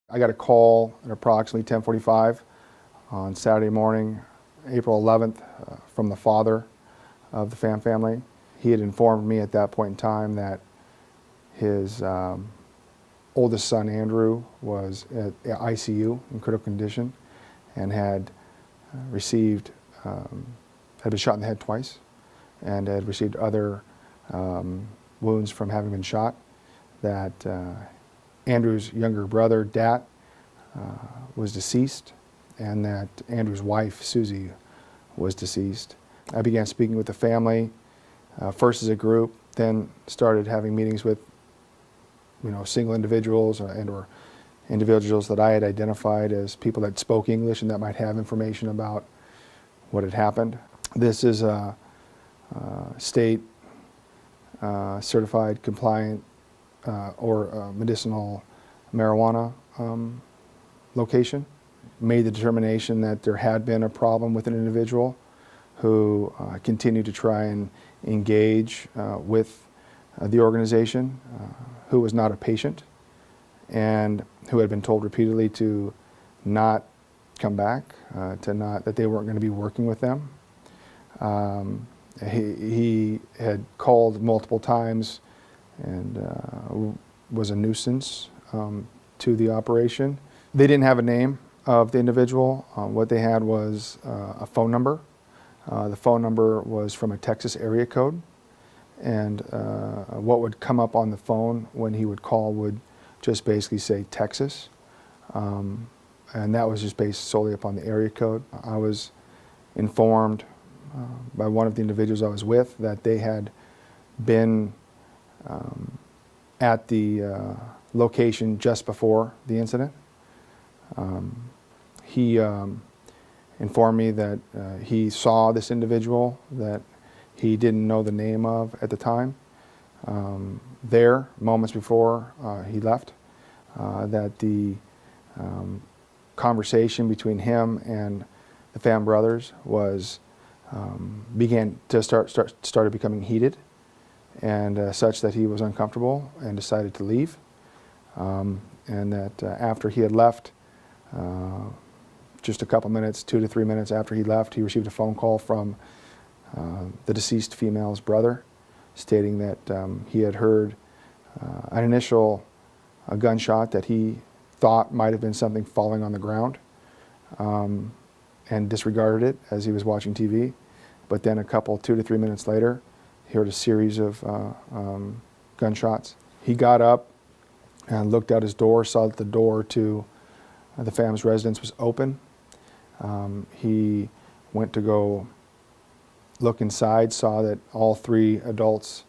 I got a call at approximately 10:45 on Saturday morning, April 11th, from the father of the Pham family. He had informed me at that point in time that his oldest son, Andrew, was at ICU in critical condition and had had been shot in the head twice and had received other wounds from having been shot. That Andrew's younger brother, Dat, was deceased, and that Andrew's wife, Susie, was deceased. I began speaking with the family, first as a group, then started having meetings with single individuals or individuals that I had identified as people that spoke English and that might have information about what had happened. This is a state certified compliant or medicinal marijuana location. Made the determination that there had been a problem with an individual who continued to try and engage with the organization, who was not a patient and who had been told repeatedly to not come back, that they weren't going to be working with them. He had called multiple times and was a nuisance to the operation. They didn't have a name of the individual. What they had was a phone number. The phone number was from a Texas area code, and what would come up on the phone when he would call would just basically say Texas, and that was just based solely upon the area code. I was informed by one of the individuals I was with that they had been at the location just before the incident. He informed me that he saw this individual that he didn't know the name of at the time there moments before he left, that the conversation between him and the Pham brothers was started becoming heated, and such that he was uncomfortable and decided to leave, and that after he had left, just a couple minutes, 2 to 3 minutes after he left, he received a phone call from the deceased female's brother stating that he had heard an initial gunshot that he thought might have been something falling on the ground, and disregarded it as he was watching TV. But then 2 to 3 minutes later, he heard a series of gunshots. He got up and looked out his door, saw that the door to the Pham's residence was open. He went to go look inside, saw that all 3 adults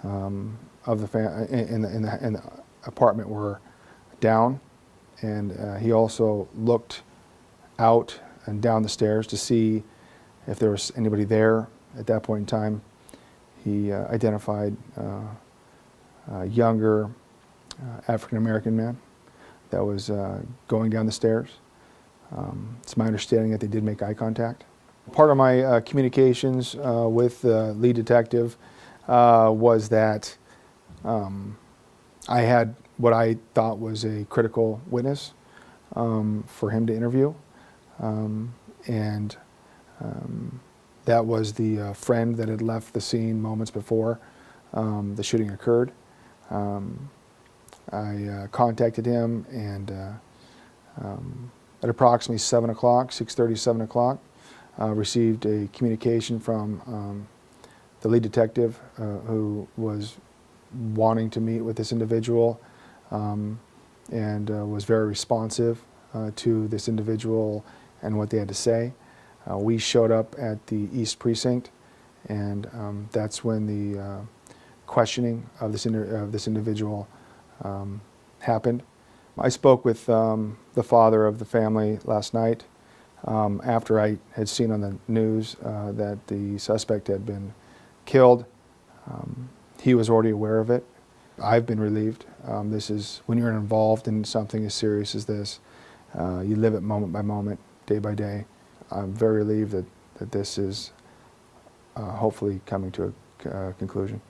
of the in the apartment were down, and he also looked out and down the stairs to see if there was anybody there. At that point in time, he identified a younger African-American man that was going down the stairs. It's my understanding that they did make eye contact. Part of my communications with the lead detective was that I had what I thought was a critical witness for him to interview, and that was the friend that had left the scene moments before the shooting occurred. I contacted him, and at approximately 7 o'clock, 6:30, 7 o'clock, received a communication from the lead detective who was wanting to meet with this individual, and was very responsive to this individual and what they had to say. We showed up at the East Precinct, and that's when the questioning of this individual happened. I spoke with the father of the family last night after I had seen on the news that the suspect had been killed. He was already aware of it. I've been relieved. This is, when you're involved in something as serious as this, you live it moment by moment, day by day. I'm very relieved that this is hopefully coming to a conclusion.